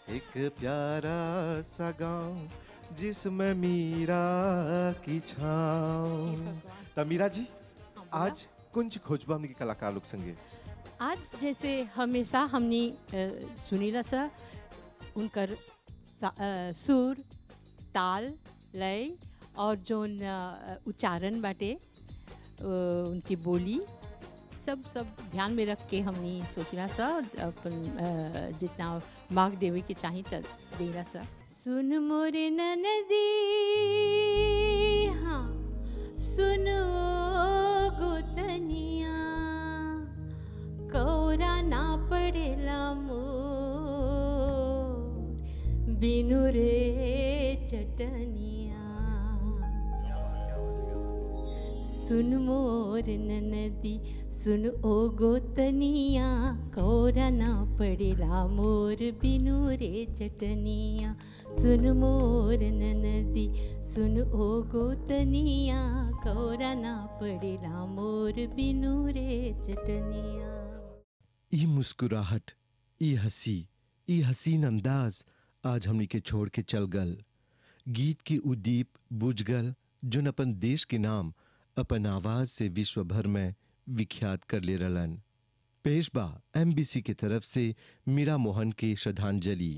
एक प्यारा सा गांव जिसमें मीरा की छाँव। तो मीरा जी हाँ बोला। आज कुंज खोजबा हमने के कलाकार लोग संगे। आज जैसे हमेशा हमने सुनीला सा उनकर सुर, ताल, लय और जोन उच्चारण बाटे, उनकी बोली सब ध्यान में रख के हमने सोचना सा अपन जितना मार्ग देवे के चाहिए देना सा। सुन मोरे ननदी, हाँ सुनो गोतनिया, कौरा ना पड़ेला मोर बिनु रे चटनिया। सुन मोर ननदी, सुन ओ गोतनिया, कौरा ना पड़ेला मोर बिनु रे चटनिया। सुन मोर ननदी, सुन ओ गोतनिया, कौरा ना पड़ेला मोर बिनु रे चटनिया। ई मुस्कुराहट, ई हंसी, ई हसीन अंदाज आज हमनी के छोड़ के चल गल। गीत की उदीप बुझ गल जोन अपन देश के नाम अपन आवाज से विश्व भर में विख्यात कर ले रलन। पेशबा एमबीसी की तरफ से मीरा मोहन के श्रद्धांजलि।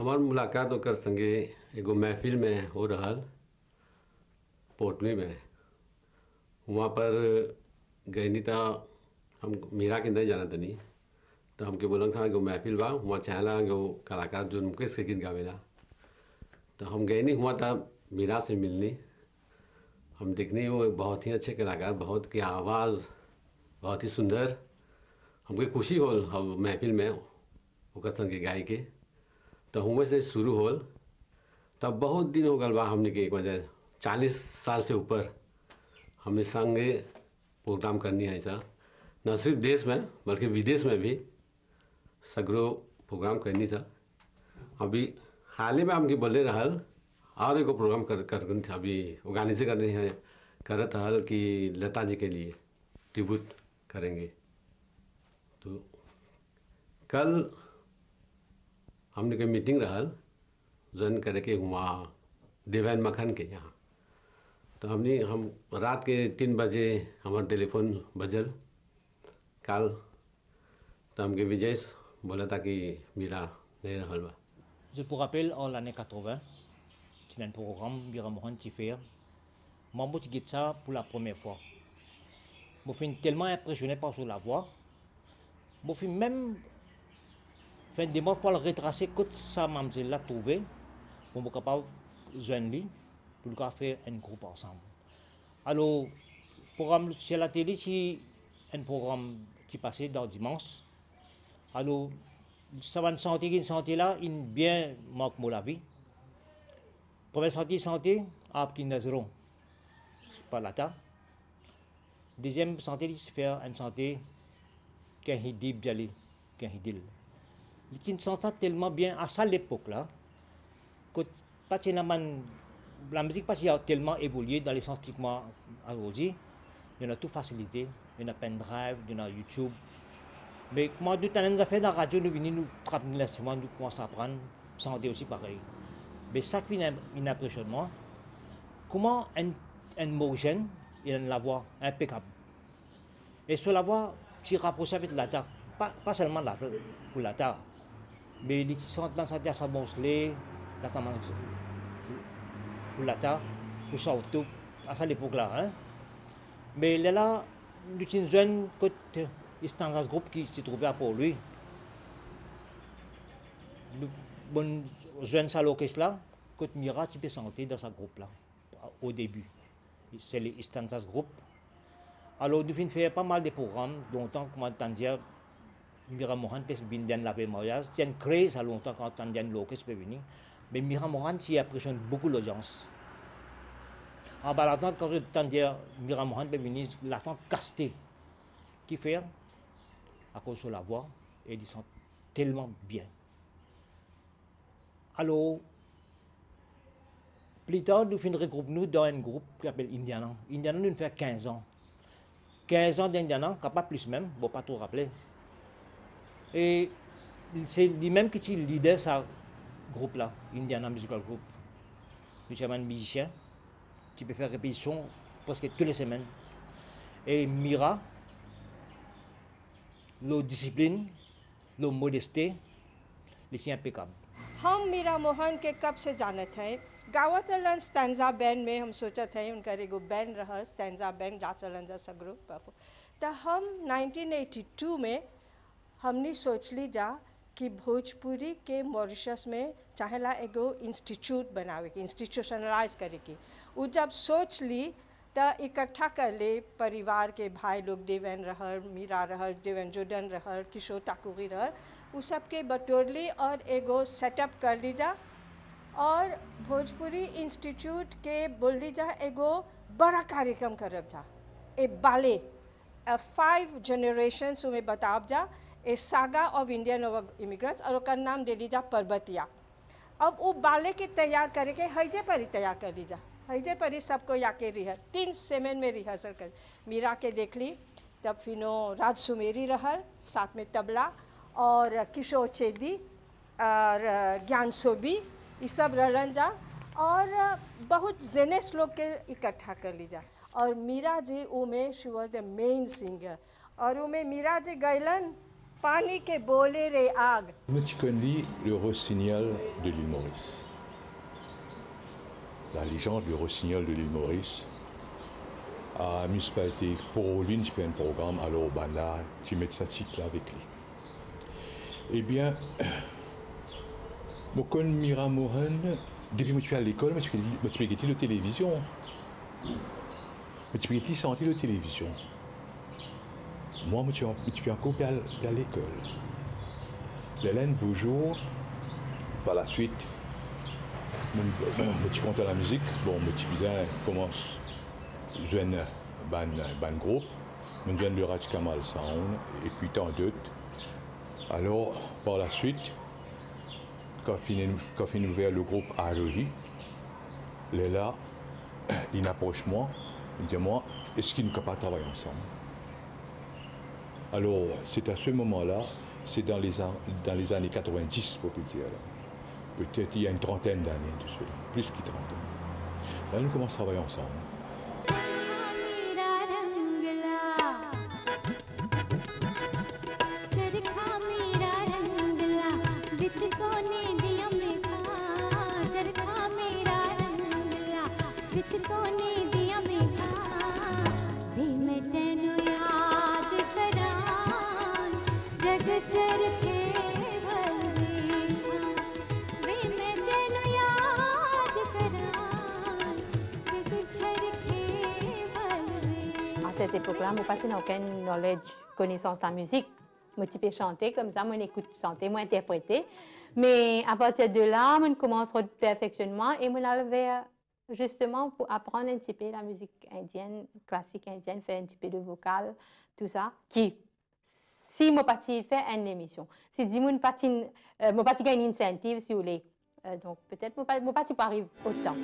हमार मुलाकात ओकर संगे एगो महफिल में हो रहल पोटली में। वहाँ पर गईनी तो हम मीरा के नहीं जाना तनी, तो हमके बोलन सा एगो महफिल बा, वहाँ चाहला एगो कलाकार जो मुकेश के गीत गावेला। तो हम गईनी हुआ था, मीरा से मिलनी। हम देखनी वो बहुत ही अच्छे कलाकार, बहुत की आवाज़ बहुत ही सुंदर। हमके खुशी होल हम महफिल में ओकर संगे गाय के। तो हुए से शुरू होल, तब बहुत दिन हो गल बा हमने के, एक वजह 40 साल से ऊपर हमने संगे प्रोग्राम करनी है ऐसा, न सिर्फ देश में बल्कि विदेश में भी सगरो प्रोग्राम करनी था। अभी हाल ही में हमके बोले रहल और एगो प्रोग्राम कर था, अभी ऑर्गेनाइज करनी है, करत हल कि लता जी के लिए ट्रिब्यूट करेंगे। तो कल हमने के मीटिंग रहल जन करे के वहाँ देवैन मखन के यहाँ। तो हम रात के 3 बजे हमार टेलीफोन बजल काल। तो हमके विजय बोला था कि मीरा नहीं रहल बा। Je vous rappelle, en l'année 80, c'est un programme Mira Mohan Tiffer. Moi, j'ai dit ça pour la première fois. Je suis tellement impressionné par la voix. Je suis même fait des mots pour le retracer quand ça m'a trouvé. Pour être capable de joindre pour faire un groupe ensemble. Alors, le programme sur la télé, c'est un programme qui passé dans dimanche. Alors, ça va sentir là, une bien manque la vie. Première santé, आपकी नज़रों par la ta. Deuxième santé, c'est faire une santé qui est deep jali, qui est dil. Lequin sentait tellement bien à ça l'époque là, que pas la musique parce qu'il a tellement évolué dans les sens que moi aujourd'hui, il y en a tout facilité, il y en a pendrive, il y en a YouTube. Mais moi, du temps, nous avons fait dans la radio, nous venons nous trapper l'instrument, nous commençons à apprendre, santé aussi pareil. Mais ça qui m'impressionne moi, comment un mot jeune, il a la voix impeccable. Et sur la voix, tu rapproches avec la terre, pas seulement la terre, pour la terre, mais les sentiments à sa bonne la tendance pour la terre, au Sautou, à cette époque-là. Hein. Mais là, c'est une jeune côté, dans un groupe qui se trouvait pour lui. Bon jeune salokes là, côté Mira, tu peux sentir dans ce groupe-là, au début. C'est les Istanzas Group. Alors, nous avons fait pas mal de programmes, longtemps, comme on dire, Mira Mohan peut venir dans la mariage. C'est créé ça longtemps quand on dit que peut venir. Mais Mira Mohan, il impressionne beaucoup l'audience. En bas, l'attente, quand on dit Mira Mohan peut venir, l'attente castée. Qui fait à cause de la voix, et ils sont tellement bien. Alors, plus tard, nous regroupons nous dans un groupe qui s'appelle Indiana. Indiana, nous fait 15 ans. 15 ans d'Indiana, pas plus même, bon, pas tout rappeler. Et c'est lui-même qui est le leader de ce groupe-là, Indiana Musical Group. Nous sommes un musicien qui peut faire répétition presque toutes les semaines. Et Mira, la discipline, la modestie, c'est impeccable. हम मीरा मोहन के कब से जानते हैं गावतलन stanza band में हम सोचा थे उनका एगो बैंड रहा स्टैंजा बैंड जातलन जैसा ग्रुप तो हम 1982 में हमने सोच ली जा कि भोजपुरी के मॉरिशस में चाहेला एगो इंस्टीट्यूट बनावे की इंस्टीट्यूशनलाइज करे की वो जब सोच ली तो इकट्ठा कर ले परिवार के भाई लोग देवेन रहर मीरा रहर देवेन जोडन रहर किशोर टाकुरी रहर वो सब के बटोरली और एगो सेटअप कर ली जा और भोजपुरी इंस्टीट्यूट के बोल ली जा एगो बड़ा कार्यक्रम करब जा ए बाले 5 जनरेशन्स में बताब जा ए सागा ऑफ इंडियन इमिग्रेंट्स और उसका नाम दे ली जा पर्वतिया। अब वो बाले के तैयार करे के हैजे पर ही तैयार कर ली जा हैजे पर ही सबको याके रिहर 3 सेमेन में रिहर्सल कर मीरा के देख ली तब फिनो राज सुमेरी रहर साथ में तबला और किशोर चेदी और ज्ञान सोबी ये सब रहलन जा और बहुत जेनेस लोग के इकट्ठा कर ली जा और मीरा जी उमें she was the main singer और उमें मीरा जी गैलन पानी के बोले रे आग। Moi, tu connais le rossignol de l'île Maurice. La légende du rossignol de l'île Maurice. À la municipalité, pour Pauline, tu fais un programme, alors ben là, tu mets ce titre-là avec lui. Eh bien, je connais Mira Mohan, depuis que je suis à l'école, je suis à la télévision. Je suis senti la télévision. Moi, je suis encore à l'école. L'Hélène Beaujour, par la suite, je suis content de la musique. Bon, je suis commence je viens d'un groupe, je viens de Raj Kamal Sound, et puis tant d'autres. Alors, par la suite, quand on ouvert le groupe Arohi, là, il approche moi, il dit moi, est-ce qu'il ne peut pas travailler ensemble? Alors, c'est à ce moment-là, c'est dans les années 90, pour peut dire. Peut-être il y a une trentaine d'années de cela, plus que 30 ans. Là, nous commençons à travailler ensemble. À cette époque-là, moi, pas aucun knowledge, connaissance de la musique. Moi, tu peux chanter comme ça, moi, écoute chanter, moi, interpréter. Mais à partir de là, on commence le perfectionnement et on avait justement pour apprendre un petit peu la musique indienne, classique indienne, faire un petit peu de vocal, tout ça. Qui, si moi, parti faire une émission, si dis moi, parti gagne une incentive, si vous voulez. Donc, peut-être moi, parti pas arrive autant.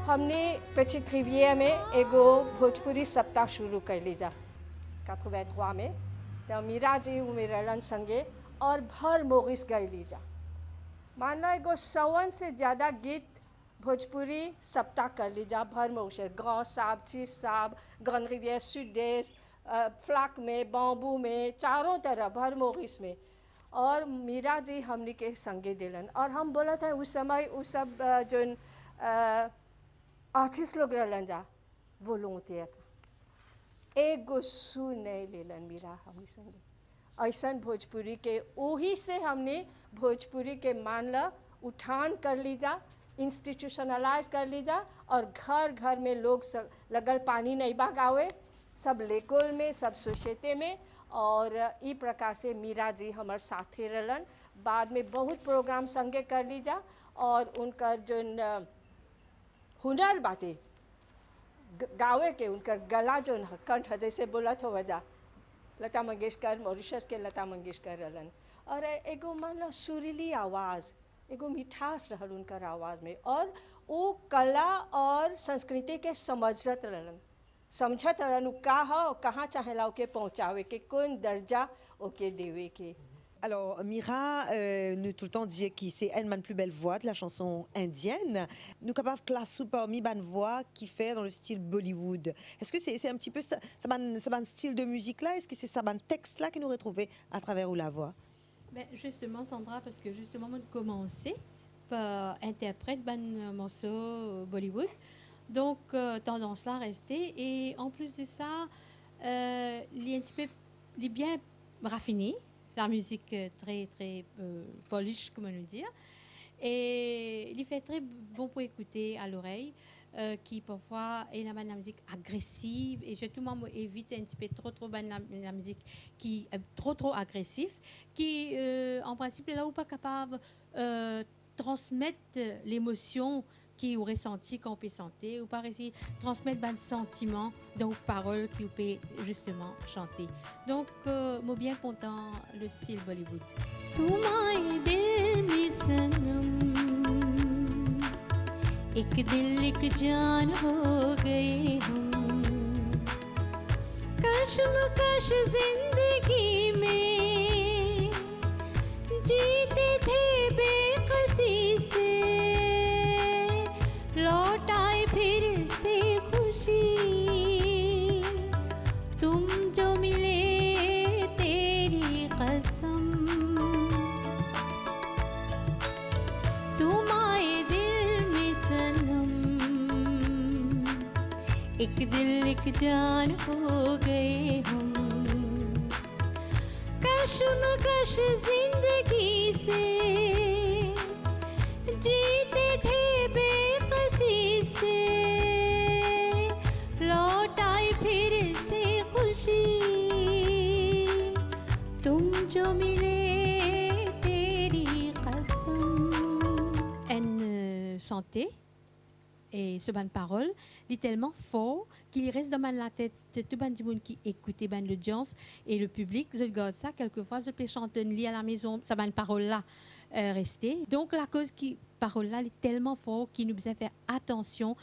हमने पेचित रिवियर में एगो भोजपुरी सप्ताह शुरू कर Lisa 83 में। तो मीरा जी उमेरलन संगे और भर मोगिस गई लीजा। मान लो एगो 100 से ज़्यादा गीत भोजपुरी सप्ताह कर लीजा भर मोगिस, गाँव साहब, चीज साहब, गन रिवियर, सुदेश, फ्लाक में, बाम्बू में, चारों तरफ भर मोगिस में। और मीरा जी हमने के संगे दिलन। और हम बोला था उस समय उस सब जो आर्टिस्ट लोग रहलन जा वो लोग एक गुस्सू नहीं लेलन मीरा हमने संगे। ऐसा भोजपुरी के वही से हमने भोजपुरी के मान ला उठान कर लीजा, इंस्टीट्यूशनलाइज कर लीजा। और घर घर में लोग लगल पानी नहीं बगावे, सब लेकोल में, सब सोसाइटी में। और ई प्रकार से मीरा जी हमारे साथे रहलन। बाद में बहुत प्रोग्राम संगे कर लीजा। और उनका जो हुनर बातें गावे के, उनका गला जो कंठ जैसे बोला तो वजह लता मंगेशकर, मॉरिशस के लता मंगेशकर रहलन। और एगो मान सुरीली आवाज़, एगो मिठास रहल उनकर आवाज़ में। और वो कला और संस्कृति के समझत रहलन का हो कहाँ चाहेला ओके पहुँचावे के, कौन दर्जा ओके देवे के। Alors, Mira nous tout le temps dit que c'est elle man plus belle voix de la chanson indienne. Nous capables classer parmi ban voix qui fait dans le style Bollywood. Est-ce que c'est un petit peu ça ban style de musique là? Est-ce que c'est ça ban texte là que nous retrouvons à travers la voix? Ben justement Sandra, parce que justement on commençait par interprète ban morceau Bollywood. Donc tendance là à rester. Et en plus de ça, il est un petit peu bien raffiné. La musique très très polish, comment le dire, et il fait très bon pour écouter à l'oreille, qui parfois est la musique agressive, et je tout le monde évite un petit peu trop la musique qui est trop agressive, qui en principe est là où pas capable transmettre l'émotion qui ou ressenti qu'on peut sentir, ou par ici transmettre des sentiments dans les paroles qui peut justement chanter. Donc, moi bien content le style Bollywood. तुम्हारे दिल में सनम एक दिल एक जान हो गए हम कश्मकश जिंदगी में जीते थे बेकसी से लौट आए फिर से खुशी तुम जो मिले तेरी कसम तुम आए दिल में सनम एक दिल एक जान हो गए हम कश्मकश जिंदगी से जीते थे से लौट आई फिर से खुशी तुम जो मिले तेरी कसम. Elle chantait et ce ban de parole est tellement fort qu'il reste dans la tête de tout le monde qui écoutait ban l'audience et le public. Je regarde ça quelquefois, je peux chanter une lit à la maison, ça ban de parole là rester. Donc la cause qui parole là est tellement fort qu'il nous a fait attention,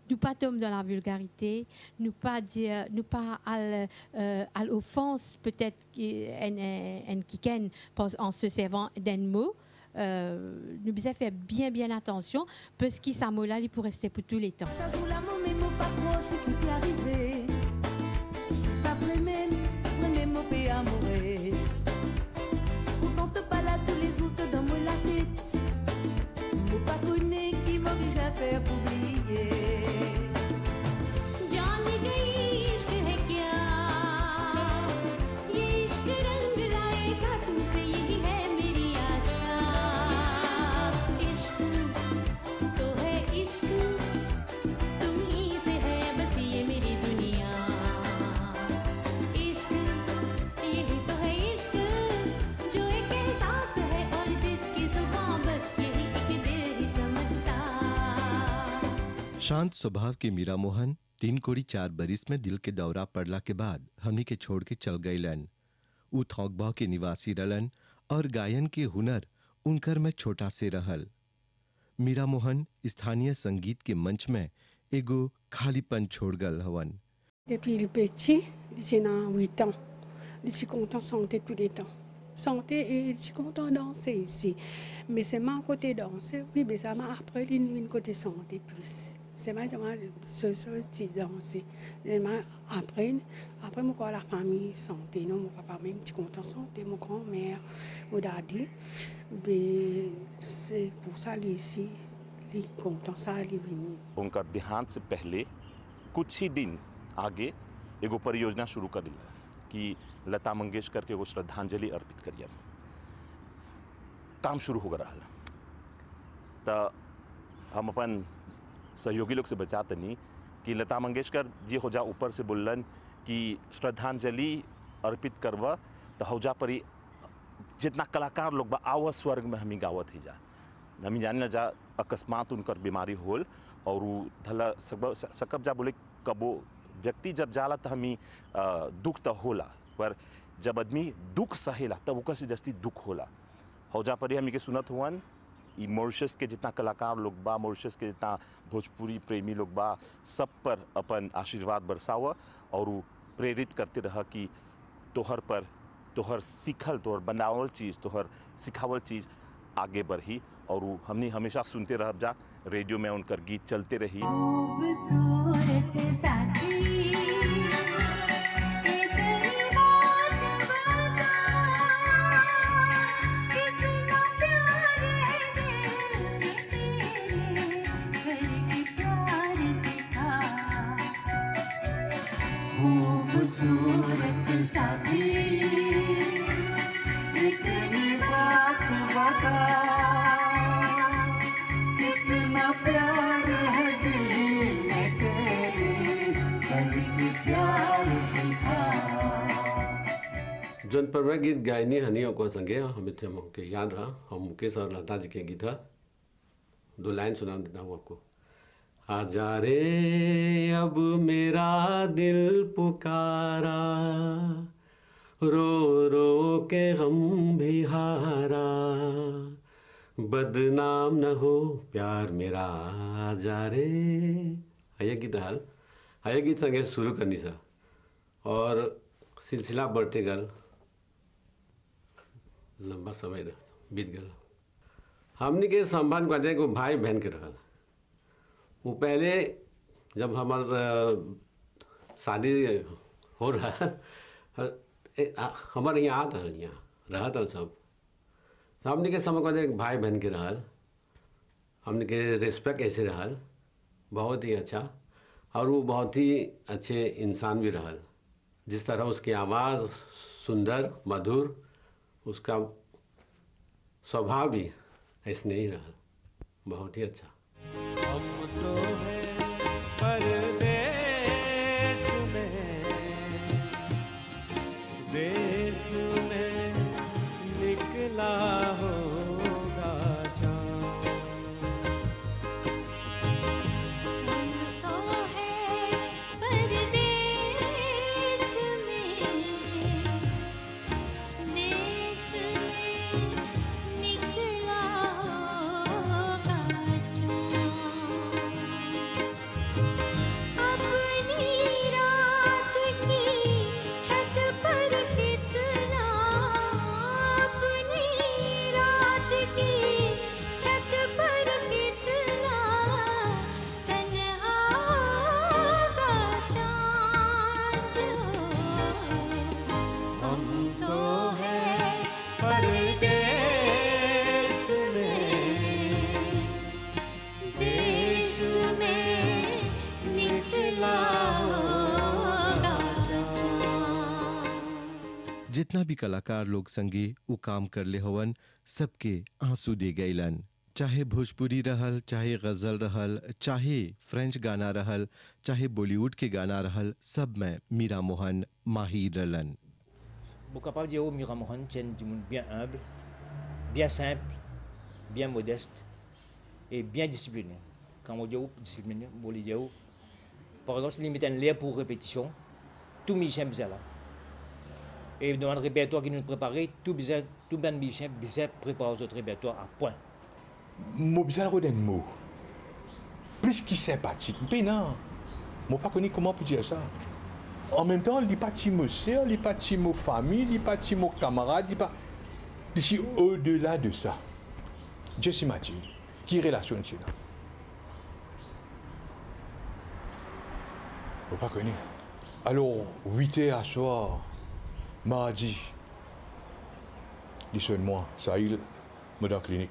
nous pas tomber dans la vulgarité, nous pas dire, nous pas à l'offense peut-être en se servant d'un mot. Nous a fait bien attention parce que ça mot là il pourrait rester pour tous les temps. Faire oublier जान गई इश्क है क्या ये इश्क रंग लाएगा तुमसे यही है मेरी आशा इश्क तो है इश्क तुम ही से है बस ये मेरी दुनिया इश्क यही तो है इश्क जो एक एहसास है और जिसकी जुबान बस यही एक दिल ही समझता. शांत स्वभाव के मीरा मोहन 3 कोड़ी 4 बरिस में दिल के दौरा पड़ला के बाद हमनी के छोड़ के चल गईलन. उ थौकबाव के निवासी रहलन और गायन के हुनर उनकर में छोटा से रहल. मीरा मोहन स्थानीय संगीत के मंच में एगो खालीपन छोड़ गल हवन। Depuis le petit, j'ai 8 ans. Je suis content de chanter tous les temps. Chanter et je suis content de danser ici. Mais c'est mon côté danser, oui, mais ça m'a appris le côté chanter plus. C'est moi qui danser. Et moi, après, moi, la famille chanter, non, mon papa même, je suis content de chanter, mon grand-mère, mon daddy. Mais c'est pour ça, ici, les content ça, les venir. उनका देहांत से पहले कुछ ही दिन आगे एगो परियोजना शुरू करी कि लता मंगेशकर के एगो श्रद्धांजलि अर्पित करिए। काम शुरू हो रहा तो हम अपन सहयोगी लोग से बचाते नहीं कि लता मंगेशकर जी हो जा ऊपर से बोलन कि श्रद्धांजलि अर्पित करवा तो हो जा परी जितना कलाकार लोग बा आवा स्वर्ग में हमी गावत ही जा हमी जाने जा अकस्मात उनकर बीमारी होल और धला सकब जा बोले कबो व्यक्ति जब जाला तो हमी दुख तो होला पर जब आदमी दुख सहेला तब ओकर से जस्ती दुख होला हौजा पर हमी के सुनत हुअन ई मॉरिशस के जितना कलाकार लोग बा मॉरिशस के जितना भोजपुरी प्रेमी लोग बा सब पर अपन आशीर्वाद बरसाव और प्रेरित करते रह कि तोहर पर तोहर सीखल तोहर बनावल चीज़ तोहर सिखावल चीज़ आगे बढ़ी और हमने हमेशा सुनते रह जा रेडियो में उनकर गीत चलते रही। खूबसूरत साथी खूबसूरत साथी इतनी बात बता कितना प्यार है दिल में तेरे कभी प्यार दिखा। जोन पर मैं गीत गायनी हनियों को संगे हमें के याद रहा हम मुकेश और लता जी के गीत था 2 लाइन सुना देता हूँ आपको। आजा रे अब मेरा दिल पुकारा रो रो के गम भी हारा बदनाम न हो प्यार मेरा आजा रे। आइए गीत हाल आइए गीत संगे शुरू करनी सा और सिलसिला बढ़ते गल लंबा समय बीत गल हमने के संबंध को जाए को भाई बहन के रहल वो पहले जब हमार शादी हो रहा हमारे यहाँ आता है यहाँ रहा था सब तो हमने के समय को एक भाई बहन के रहल हमने के रिस्पेक्ट ऐसे रहल बहुत ही अच्छा और वो बहुत ही अच्छे इंसान भी रहल जिस तरह उसकी आवाज़ सुंदर मधुर उसका स्वभाव भी ऐसे नहीं रहल बहुत ही अच्छा। हम तो हैं परदेस में देश में निकला होगा चाँद। हम तो हैं परदेस में देश में निकला होगा चाँद। अपनी रात की छत पर कितना अपनी रात की छत पर कितना तन्हा होगा चाँद। हम तो हैं परदेस में देश में निकला होगा चाँद। जितना भी कलाकार लोग संगे वो काम कर ले हवन सबके आंसू दे गईलन चाहे भोजपुरी रहल चाहे गजल रहल चाहे फ्रेंच गाना रहल चाहे बॉलीवुड के गाना रहल सब में मीरा मोहन माहिर रहलन। Bon, capable de dire Mira Mohan, c'est un monde bien humble, bien simple, bien modeste et bien discipliné. Quand on dit discipliné, on dit par exemple, c'est limité à l'air pour répétition, tout Michel là. Et dans le répertoire qui nous préparait, tout bien Michel prépare notre répertoire à point. Mot bizarre ou d'un mot. plus qui sympathique. Mais non, je ne sais pas comment on peut dire ça. En même temps, il n'est pas de sœur, il n'est pas de famille, il n'est pas de camarade, il n'est pas... Ici, au-delà de ça, Dieu s'imagine, qui relation c'est là? Je ne sais pas connaître. Alors, 8h à soir, mardi, dis moi, ça il, me dans la clinique.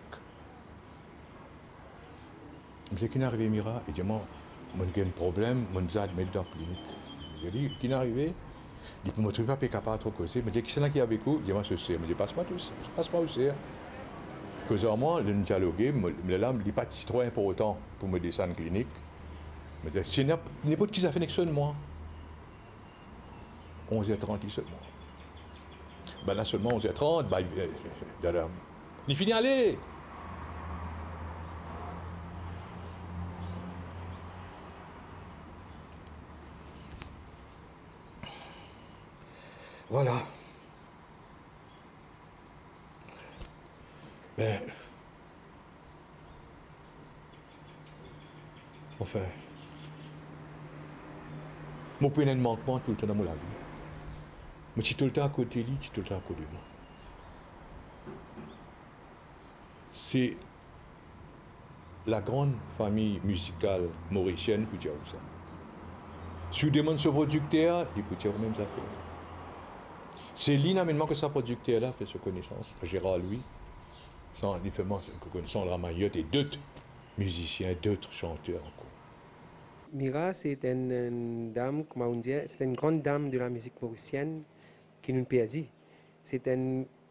Je dis, qui n'est arrivé, Mira? Il dit, moi, j'ai un problème, je me admis dans la clinique. Je dis, qui n'est arrivé? Il dit, je ne suis pas capable de trop causer. Je me dis, qui c'est là qui est avec vous? Il dit, moi, je sais. Je me dis, passe-moi tout ça, passe-moi aussi. Causément, le dialogue, mais là, il n'est pas trop important pour me descendre en clinique. Je me dis, c'est n'importe qui ça fait de moi. 11h30, il seulement. Ben là seulement 11h30, ben, il finit, allez! Voilà. Ben. Enfin. Mon point de manquement tout le temps dans mon vie. Mais je suis tout le temps à côté de lui, je suis tout le temps à côté de moi. C'est la grande famille musicale mauricienne qui dit ça. Si vous demandez ce producteur, il peut dire même ça. C'est l'inamènement que ce producteur-là fait sa connaissance, Gérard Louis, sans le Ramayotte et d'autres musiciens, d'autres chanteurs encore. Mira, c'est une dame, comment on dit, c'est une grande dame de la musique mauricienne qui nous perdit.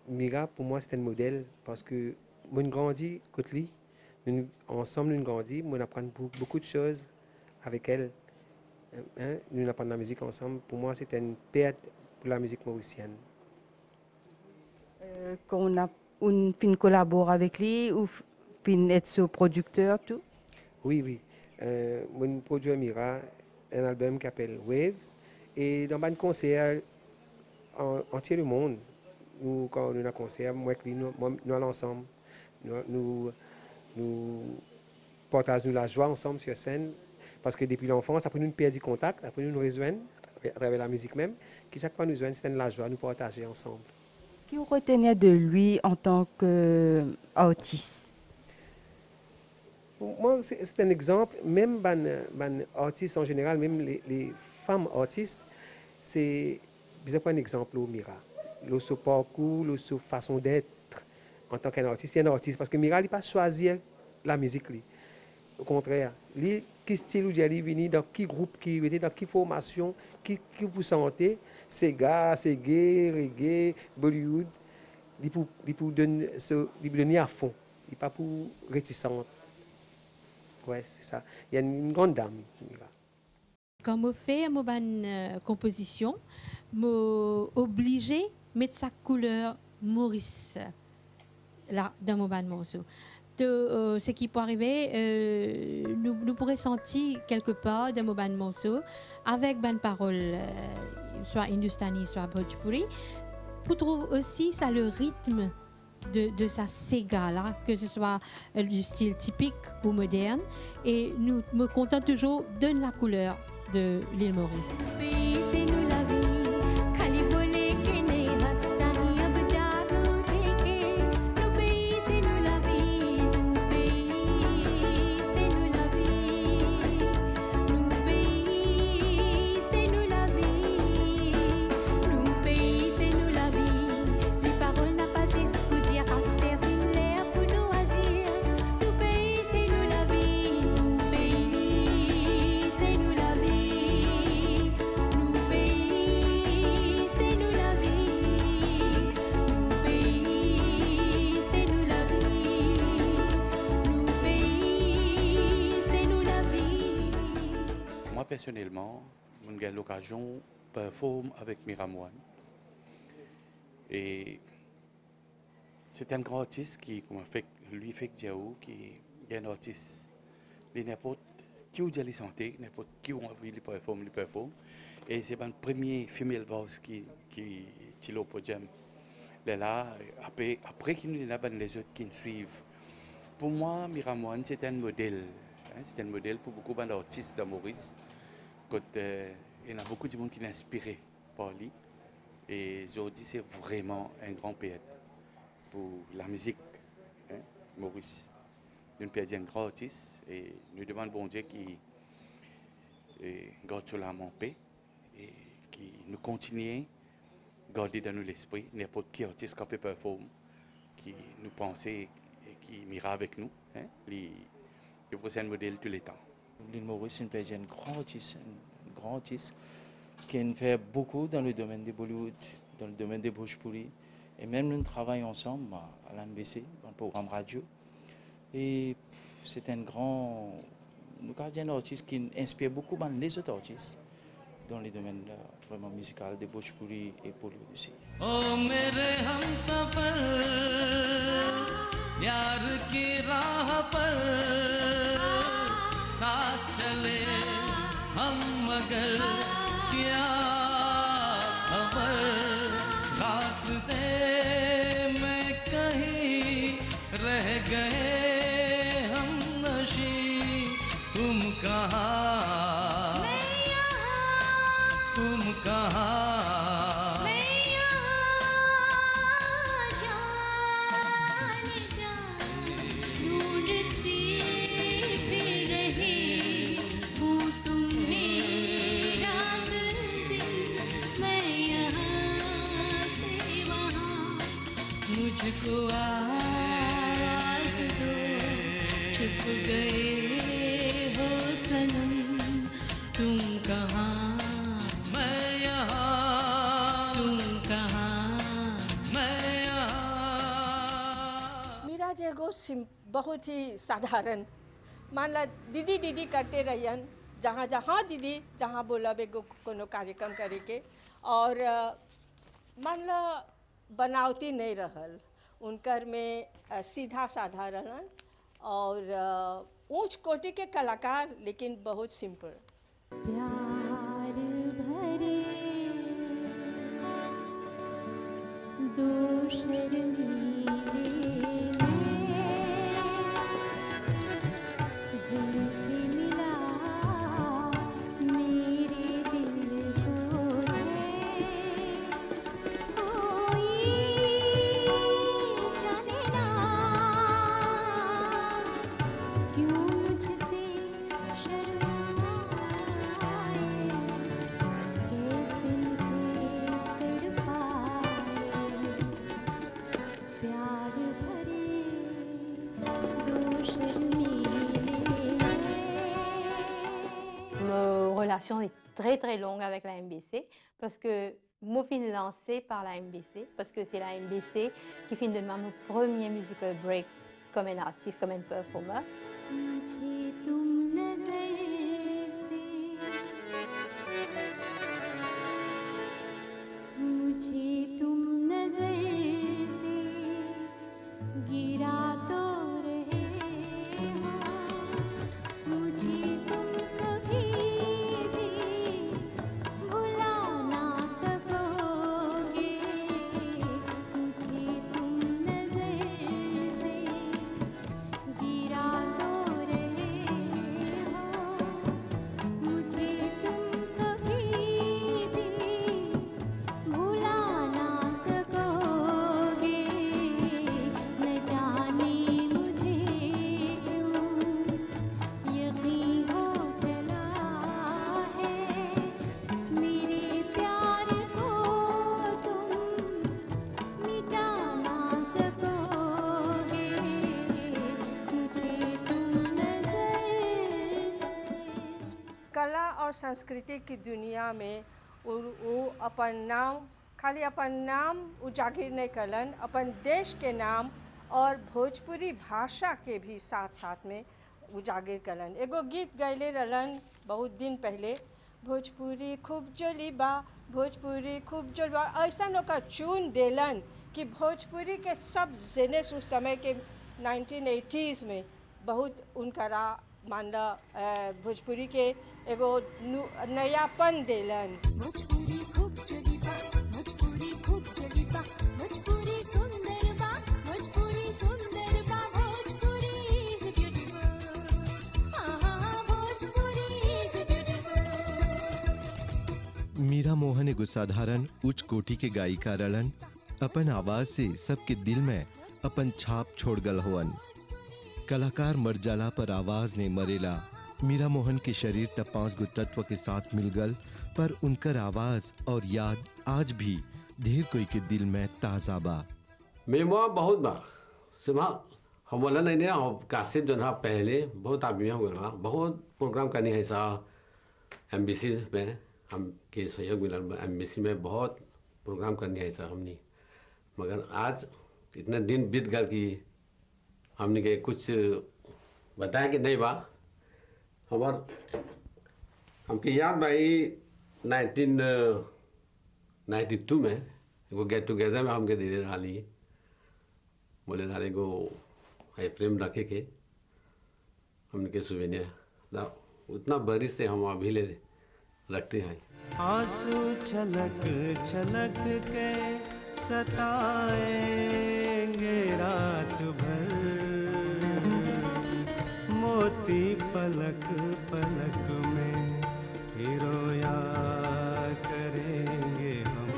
Mira, pour moi, c'est un modèle parce que moi, je grandis côté lui, ensemble, nous grandis, moi, apprends beaucoup de choses avec elle. Hein? Nous apprenons la musique ensemble. Pour moi, c'est une perte pour la musique mauricienne. Quand on fin collabore avec lui ou fin être son producteur, tout? Oui, oui. Mon produit Mira, un album qui s'appelle Waves. Et dans un concert entier le monde, nous, quand nous avons un concert, moi et lui, nous allons ensemble. Nous partageons la joie ensemble sur scène. Parce que depuis l'enfance, après nous perdons contact, après nous rejoignons à travers la musique même. Qui chaque fois nous joignent, c'est la joie, nous partager ensemble. Qui vous retenait de lui en tant qu'artiste? Pour moi, c'est un exemple, même les artistes en général, même les femmes artistes, c'est un exemple au Mira. Le parcours, sa façon d'être en tant qu'artiste. C'est un artiste parce que Mira n'a pas choisi la musique. Lui. Au contraire, lui, quel style où il est venu, dans quel groupe, dans quelle formation, qui vous sentez, c'est gars, c'est gay, reggae, Bollywood, il pour donner à fond, il n'est pas pour réticente. Ouais, c'est ça. Il y a une grande dame. Quand je fais une composition, je suis obligée de mettre sa couleur Maurice là, dans mon morceau. Ce qui peut arriver, nous pourrions sentir quelque part dans mon morceau avec une parole, soit hindustani, soit bhojpuri, pour trouver aussi ça le rythme de sa Sega là, que ce soit du style typique ou moderne, et nous me contents toujours de la couleur de l'île Maurice. Personnellement, j'ai eu l'occasion de performer avec Miramoine. Et c'est un grand artiste qui lui fait Diaou, qui est un artiste. N'importe qui ou la santé, n'importe qui ou envie de performer. Et c'est le premier female voice qui est au podium. Là, après qu'il nous a les autres qui nous suivent. Pour moi, Miramoine, c'est un modèle. Hein. C'était un modèle pour beaucoup d'artistes de Maurice. Il y a beaucoup de monde qui est inspiré par lui. Et aujourd'hui, c'est vraiment un grand poète pour la musique, hein, Maurice. Nous perdons un grand artiste et nous demandons bon Dieu qui garde sur l'âme en paix et qui nous continue à garder dans nous l'esprit n'importe qui artiste qui peut performer, qui nous pense et qui mira avec nous. Hein, c'est un modèle tous les temps. L'île Maurice est un grand artiste qui fait beaucoup dans le domaine de Bollywood, dans le domaine de Bhojpuri. Et même nous travaillons ensemble à l'MBC, dans le programme radio. Et c'est un grand artiste qui inspire beaucoup les autres artistes dans les domaines vraiment musicaux de Bhojpuri et Bollywood aussi. ओ मेरे हमसफर यार की राह पर साथ चले हम मगर क्या खबर रास्ते में कहीं रह गए हम नशी तुम कहाँ तुम कहाँ बहुत ही साधारण मान ला दीदी दीदी करते रहियन जहाँ जहाँ दीदी जहाँ बोला बेगो कोनो कार्यक्रम करे के और मान ला बनावटी नहीं रहल उनकर में सीधा साधा रहन और ऊंच कोटि के कलाकार लेकिन बहुत सिंपल प्यार भरे दो शर्मीले जिनसे मिला मेरे दिल को कोई जाने ना क्यों मुझसे शर्माए कैसे मुझे तड़पाए प्यार भरे दो शर्मीले Ma relation est très très longue avec la MBC parce que moi fin lancé par la MBC parce que c'est la MBC qui fin de mon premier musical break comme un artiste, comme un performer. मुझे तुम नजर से मुझे तुम नजर से गिरा तो रहे हो मुझे तुम कभी भी भुला ना सकोगे मुझे तुम नजर से गिरा तो रहे हो मुझे तुम कभी भी भुला ना सकोगे न जाने मुझे क्यों यकीन हो चला है मेरे प्यार को तुम मिटा ना सकोगे मुझे तुम नजर से कला और संस्कृति की दुनिया में वो अपन नाम खाली अपन नाम उजागर नहीं करलन अपन देश के नाम और भोजपुरी भाषा के भी साथ साथ में उजागर करलन एगो गीत गैले रहलन बहुत दिन पहले भोजपुरी खूब जोली बा भोजपुरी खूब जोली बा ऐसा नौका चुन देलन कि भोजपुरी के सब जेनेस उस समय के 1980s में बहुत उनकरा मानला भोजपुरी के एगो नयापन देलन भोजपुरी खूब चली बा भोजपुरी खूब चली बा भोजपुरी सुंदर बा भोजपुरी सुंदर बा भोजपुरी is beautiful मीरा मोहन एगो साधारण उच्च कोटि के गायिका रहलन। अपन आवाज से सबके दिल में अपन छाप छोड़ गल होवन। कलाकार मर जाला पर आवाज ने मरेला। मीरा मोहन के शरीर त 5 गो तत्व के साथ मिल गल, पर उनकर आवाज और याद आज भी ढेर कोई के दिल में ताज़ा बा। मेमो बहुत बा सिमा हम वाला नहीं ना काशिद जो ना पहले बहुत आदमी हो गया, बहुत प्रोग्राम करनी है सा एमबीसी में हम के सहयोग मिला। एमबीसी में बहुत प्रोग्राम करनी है सा हमने, मगर आज इतना दिन बीत गया कि हमने के कुछ बताया कि नहीं बा। हमके याद भाई 1992 में एगो गेट टुगेदर में हमके धीरे रहा ली बोले नारे को है प्रेम रखे के हमने के सुवेनिया ना उतना बरिश से हम अभी ले रखते हैं। आंसू छलक छलक के सताएंगे रात भर, मोती पलक पलक में फिर रोया करेंगे हम,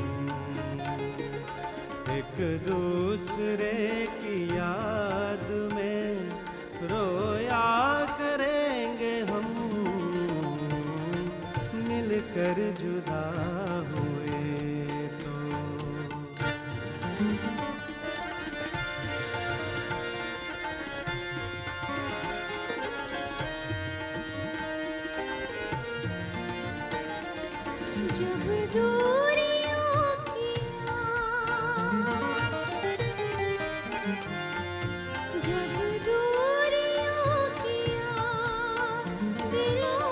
एक दूसरे की याद में रोया करेंगे हम, मिलकर जुदा हुए तो। जब दूरियों की जब दूरियों की दिलों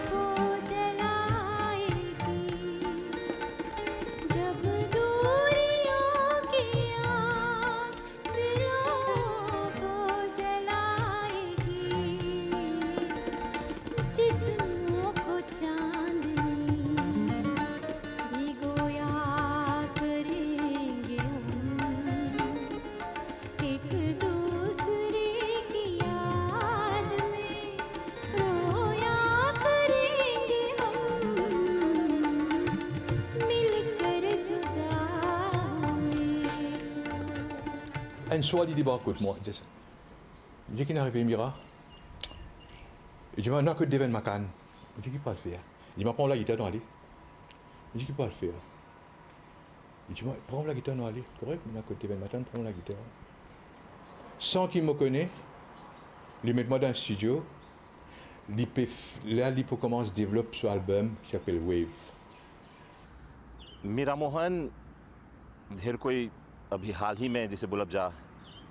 को जलाएगी, जब दूरियों की दिलों को जलाएगी, जिस्मों को चांदनी भिगोया करेंगे हम, एक दूसरे की याद में रोया करेंगे हम, मिलकर जुदा हुए। Un soir, il débarque contre moi. Il dit qu'il est arrivé, Mira. Il dit, maintenant que Devin Macan. Il dit qu'il peut le faire. Il dit, prends la guitare dans l'allée. Il dit qu'il peut le faire. Il dit, prends la guitare dans l'allée. Correct, maintenant que Devin Macan, prends la guitare. Sans qu'il me connaisse, il met moi dans le studio. Là, il commence à développer ce album qui s'appelle Wave. Meera Mohan ढेर कोई अभी हाल ही में जैसे बोलब जा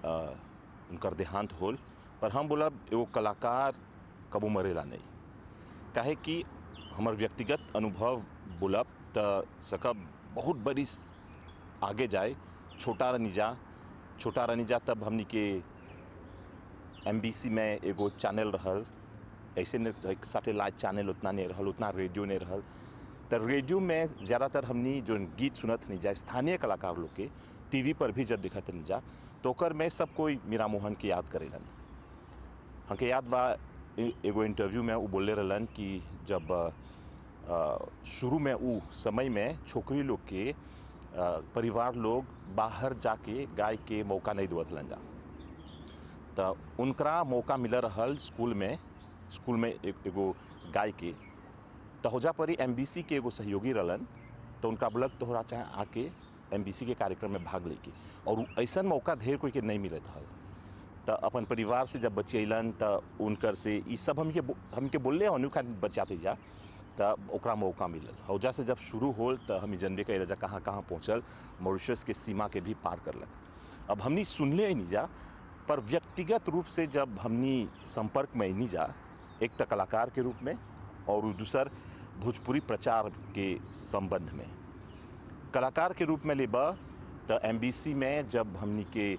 उनका देहांत whole, पर हम बोलब एगो कलाकार कबू मरेला नहीं। काहे कि हमार व्यक्तिगत अनुभव बोलब त सकब बहुत बड़ी आगे जाए। छोटा रनीजा तब हमनी के एमबीसी में एगो चैनल रहल, ऐसे सैटेलाइट चैनल उतना नहीं रहल, उतना रेडियो नहीं रहल। तो रेडियो में ज़्यादातर हमनी जो गीत सुनत नहीं जा स्थानीय कलाकार लोग के टीवी पर भी जब दिखत नहीं जा तो ओकर में सब कोई मीरा मोहन के याद करेलन। हमके याद बा एगो इंटरव्यू में वो बोले रहलन कि जब शुरू में वो समय में छोकरी लोग के परिवार लोग बाहर जाके गाय के मौका नहीं देवत रहलन जा, तो उनका मौका मिल रहल स्कूल में एगो गाय के। तो होजा परी एमबीसी के एगो सहयोगी रहलन, तो उनका बोलक तोहरा चाहे आके एमबीसी के कार्यक्रम में भाग लेके, और ऐसा मौका ढेर कोई के नहीं मिलत हल। तो अपन परिवार से जब बच्चे अलन तो उनकर से ये सब हमके बोले अनुका बचाते जा, तो ओकरा मौका मिलल। हौजा से जब शुरू होल तो हम जनबे कह जा कहाँ कहाँ पहुँचल, मॉरिशस के सीमा के भी पार करलक। अब हमनी सुनले ही नहीं जा, पर व्यक्तिगत रूप से जब हमनी संपर्क में नहीं जा, एक तो कलाकार के रूप में और दूसर भोजपुरी प्रचार के संबंध में। कलाकार के रूप में लेबा तो एमबीसी में जब हमनी के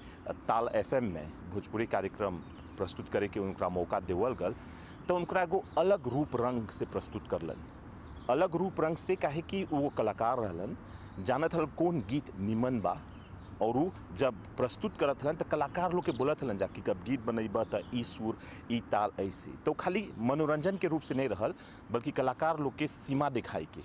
ताल एफएम में भोजपुरी कार्यक्रम प्रस्तुत करे के उनका मौका देवल गल, तो उनका एगो अलग रूप रंग से प्रस्तुत करलन। अलग रूप रंग से काहे कि वो कलाकार रहलन, जानत हल कौन गीत निमन बा, और जब प्रस्तुत करत हलन तो कलाकार लोग के बोलत हलन जा कि कब गीत बनैबा तो ई सुर ई ताल ऐसे। तो खाली मनोरंजन के रूप से नहीं रहल, बल्कि कलाकार लोग के सीमा दिखाई के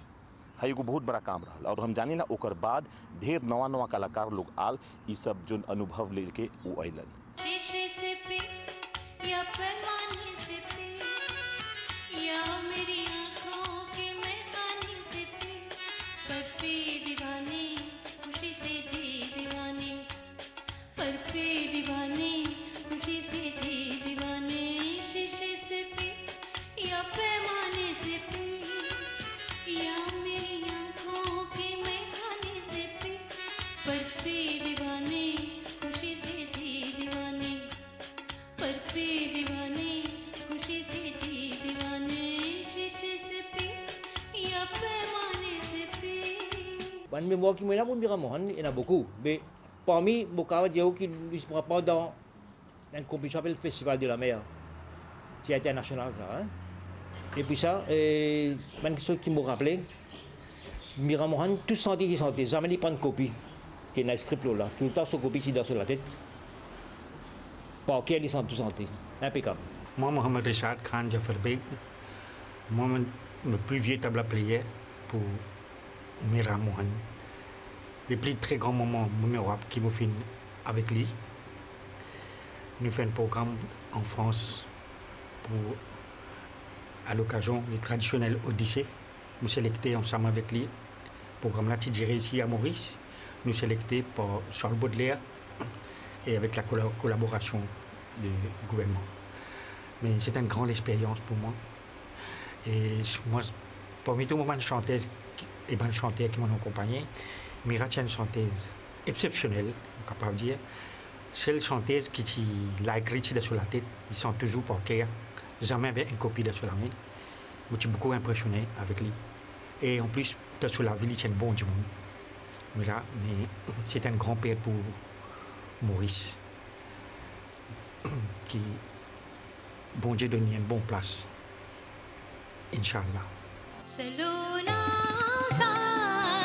है एगो बहुत बड़ा काम रहा और हम जानी ना ओकर बाद ढेर नवा नवा कलाकार लोग आल ई सब जो अनुभव लेके वो अलन। शीशे से पे या पैमाने से पे या मेरी आँखों के मैदानी से पे पर पे दीवाने खुशी से जी दीवाने पर पे दीवाने खुशी से जी दीवाने शीशे से पे या पैमाने से पे या मेरी आँखों के मैदानी से पे पर पे दीवाने खुशी से जी दीवाने पर पे दीवाने खुशी से जी दीवाने शीशे से पे या पैमाने से पे Ban mémoire qui me l'a montré Mohan, il y en a beaucoup. Mais parmi beaucoup de gens qui se préparent dans une compétition appelée le Festival de la mer, c'est international ça. Hein? Et puis ça, une question qui me rappelait, Mira Mohan, tout senti qui sentait, jamais il prend une copie, qui est dans le script là, tout le temps son copie qui est dans la tête. Par quel ils sont tout sentis, impeccable. Moi, Mohamed Richard Khan Jafarbeek, moi, le plus vieux table player pour Mira Mohan. Les plus très grands moments mémorables qui me finissent avec lui. Nous faisons un programme en France pour, à l'occasion du traditionnel Odyssée. Nous sélectés ensemble avec lui. Le programme là, tu dirais ici à Maurice. Nous sélectés par Charles Baudelaire et avec la collaboration du gouvernement. Mais c'est une grande expérience pour moi. Et moi, parmi tous les bonnes chanteuses et bonnes chanteurs qui m'ont accompagné, Mira est une chanteuse exceptionnelle, on est capable de dire. Seule chanteuse qui l'a écrit sur la tête, ils sont toujours par cœur. Jamais avec une copie de sur la main. Je suis beaucoup impressionné avec lui. Et en plus, sur la ville, il est un bon du monde. Mais c'est un grand-père pour Maurice, qui, bon Dieu, donne une bonne place. Inch'Allah. सलोना सा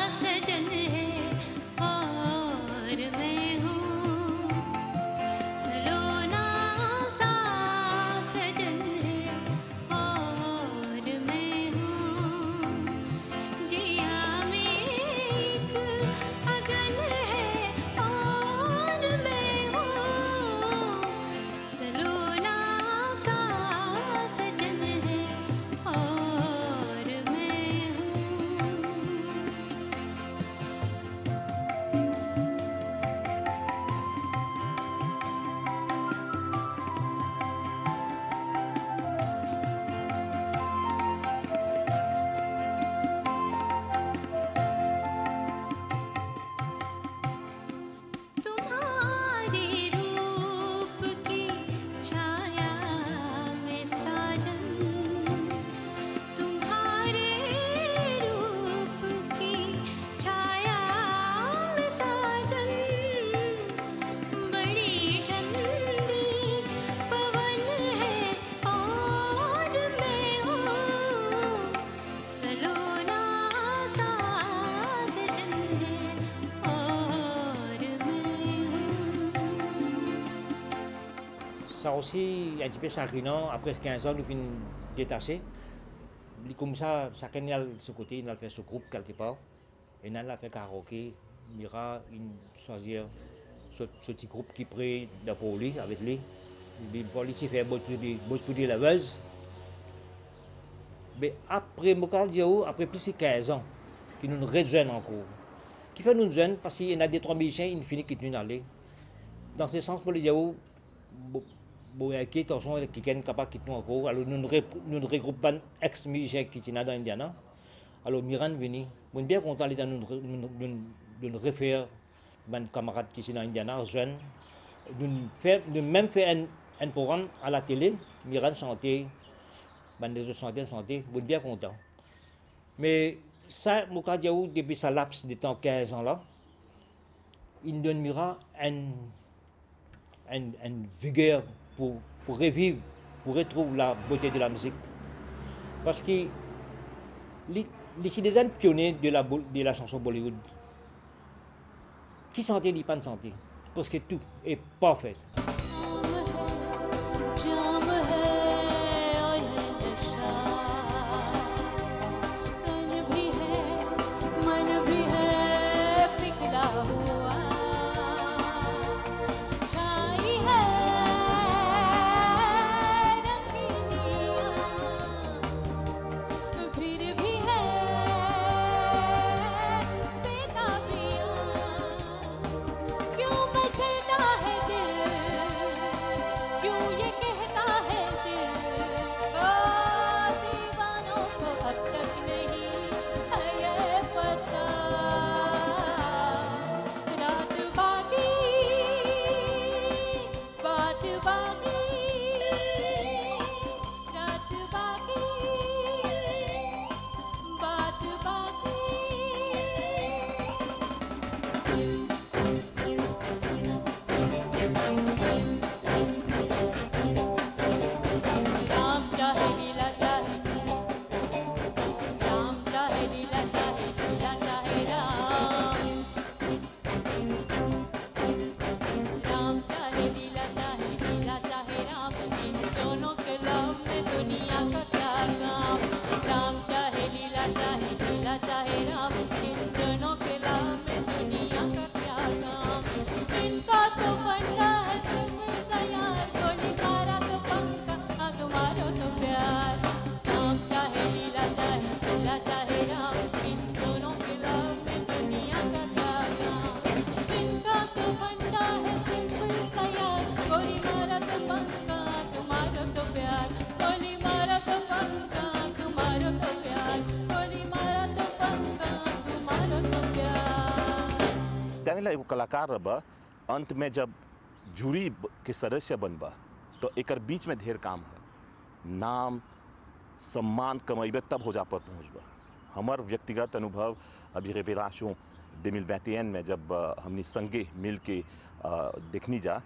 सजन है और मैं हूँ सलोना सा सजन है और मैं हूँ जिया में एक अगन है और मैं हूँ सलोना सा सजन है और मैं तुम्हारे रूप की छाया में साजन तुम्हारे रूप की छाया में साजन बड़ी ठंडी पवन है और मैं हूँ सलोना सा सजन है और मैं हूँ Ça aussi, un petit peu chagrinant, après 15 ans, nous finissons détachés. Comme ça, chacun a ce côté, il a fait ce groupe quelque part. Et il a fait karaoké. Mira, il choisit ce petit groupe qui prie pour lui, avec lui. Il a fait beaucoup de laveuse. Mais après, après plus de 15 ans, qui nous rejoignent encore. Qui fait nous rejoindre parce qu'il y a des 3 musiciens, il finit qui nous aller. Dans ce sens, pour les Diao, bon, qui attention, qui est capable de quitter nous encore. Alors, nous regroupons ex-musiciens qui sont dans Indiana. Alors, Miran venu. Nous sommes bien contents de nous refaire mes camarades qui sont dans Indiana, jeunes. Nous même fait un programme à la télé. Miran chantait, les autres chanteurs chantaient. Nous sommes bien contents. Mais ça, depuis sa laps de temps 15 ans là, il donne Mira une vigueur pour revivre, pour retrouver la beauté de la musique. Parce que les des pionniers de la chanson Bollywood. Qui sentait, il pas de santé. Parce que tout est parfait. जाम है और है नशा तन भी है ला एगो कलाकार रह अंत में जब जूरी के सदस्य बनबा तो एकर बीच में ढेर काम है। नाम सम्मान कमेबे तब हो जा पर पहुँचबा। हमार व्यक्तिगत अनुभव अभी रेवेलाशों 2021 में जब हमने संगे मिल के देखनी जा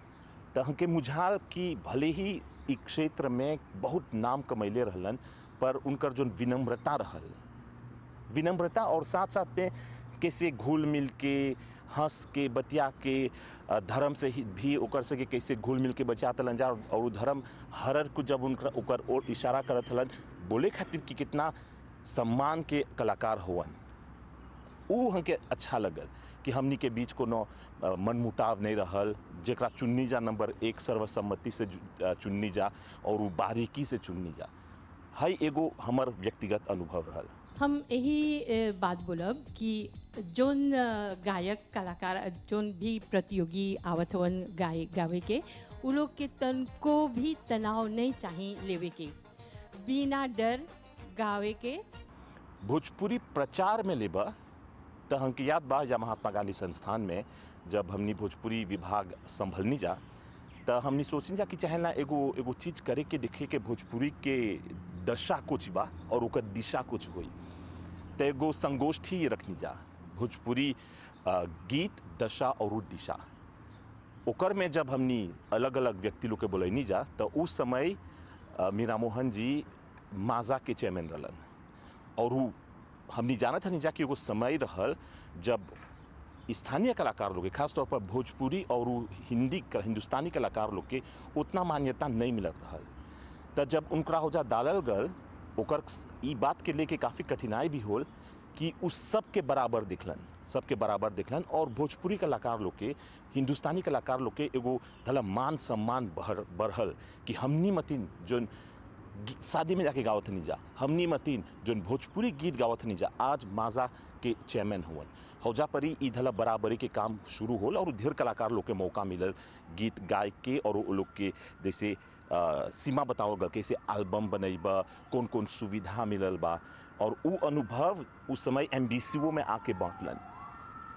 तो हमके मुझाल कि भले ही इस क्षेत्र में बहुत नाम कमैले रहलन पर उनकर जो विनम्रता रहल, विनम्रता और साथ साथ में कैसे घुल मिल के हंस के बतिया के धर्म से ही भी ओकर से कैसे घुल मिल के बचा तलन जा और धर्म हर को जब उनका ओकर और इशारा करत हलन बोले खातिर कि कितना सम्मान के कलाकार होवन। ऊ हमके अच्छा लगल कि हमनी के बीच कोनो मनमुटाव नहीं रहल, जेकरा चुननी जा नंबर 1 सर्वसम्मति से चुननी जा और वो बारीकी से चुननी जा। है एगो हमर व्यक्तिगत अनुभव रहल। हम यही बात बोलब कि जोन गायक कलाकार जोन भी प्रतियोगी आवत हवन गावे के उ लोग के तन को भी तनाव नहीं चाहिए लेवे के, बिना डर गावे के। भोजपुरी प्रचार में लेबा तो हमके याद बा या महात्मा गांधी संस्थान में जब हमनी भोजपुरी विभाग संभलनी जा तो हमनी सोचनी जा कि चाहे ना एगो चीज़ करे के देखे के भोजपुरी के दशा कुछ बा और ओकर दिशा कुछ हुई तो एगो संगोष्ठी रखनी जा भोजपुरी गीत दशा और दिशा। ओकर में जब हमनी अलग अलग व्यक्ति लोग के बोलैनी जा तो उस समय मीरा मोहन जी माजा के चेयरमैन रहलन और हमनी जानत हनी जा कि एगो समय रहल जब स्थानीय कलाकार लोग के खासतौर पर भोजपुरी और हिंदुस्तानी कलाकार लोग के उतना मान्यता नहीं मिलत रहल। तो जब उनका हो जा डालल गल ओकर ई बात के लेके काफ़ी कठिनाई भी होल कि उस सब के बराबर दिखलन और भोजपुरी कलाकार लोग के हिंदुस्तानी कलाकार लोग के एगो धला मान सम्मान बढ़ल कि हमनी मतीन जोन शादी में जाके गावत नहीं जा, हमनी मतीन जोन भोजपुरी गीत गावत नहीं जा आज माजा के चेयरमैन हुवन हौजा परी ई धला बराबरी के काम शुरू होल और ढेर कलाकार लोग के मौका मिलल गीत गाय के और वो लोग के जैसे सीमा बताओ गल कैसे एल्बम बनैबा कौन कौन सुविधा मिलल बा और वो अनुभव उस समय MBCO में आके बांटलन।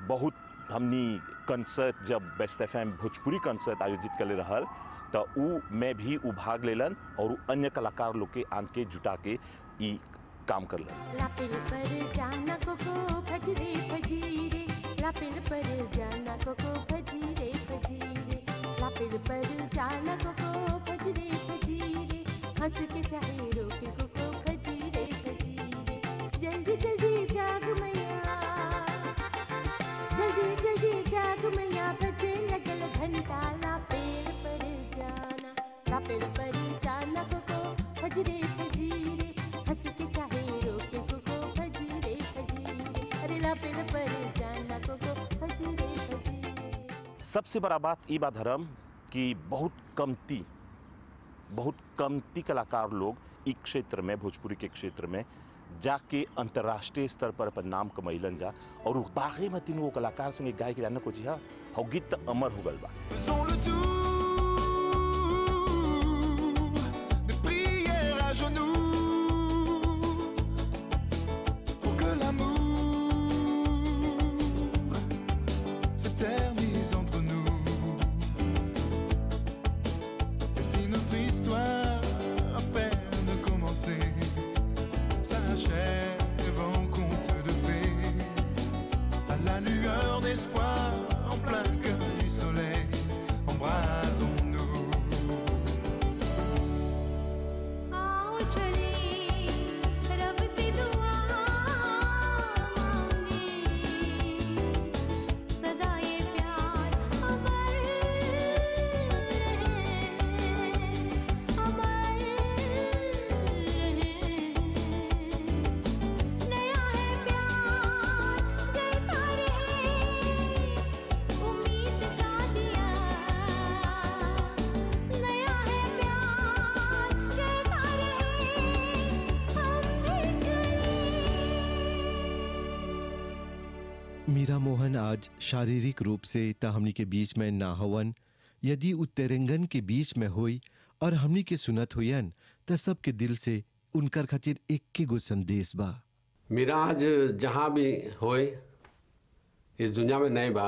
बहुत हमनी कंसर्ट जब बेस्ट FM भोजपुरी कंसर्ट आयोजित कर रहल तो ऊ में भी ऊ भाग लेलन और अन्य कलाकार लोग के आन के जुटा के ई काम करलन। लापिल पर जाना कोको फजरे फजीरे, लापिल पर जाना कोको फजीरे फजीरे, लापिल पर जाना कोको फजरे फजीरे, हंस के चाहे रोके कोको फजीरे फजीरे, जल्दी जल्दी जाग मैया, जल्दी जल्दी जाग मैया, बजे लगल घंटा, लापिल पर जाना, लापिल पर जाना कोको फजरे फजीरे, हंस के चाहे रोके कोको फजीरे फजीरे, अरे लापिल पर जाना कोको फजीरे फजीरे। सबसे बड़ा बात ई बा धर्म कि बहुत कमती कलाकार लोग इस क्षेत्र में भोजपुरी के क्षेत्र में जाके अंतर्राष्ट्रीय स्तर पर अपन नाम कमैलन जा और बाकी में तीन वो कलाकार संगे गाय के जाने को जी हाँ गीत अमर हो गल बा। मीरा मोहन आज शारीरिक रूप से त हमनी के बीच में ना हवन, यदि उ तेरंगन के बीच में होई और हमनी के सुनत होयन त सबके दिल से उनकर खातिर एक गो संदेश बा। मीरा आज जहाँ भी होए इस दुनिया में नहीं बा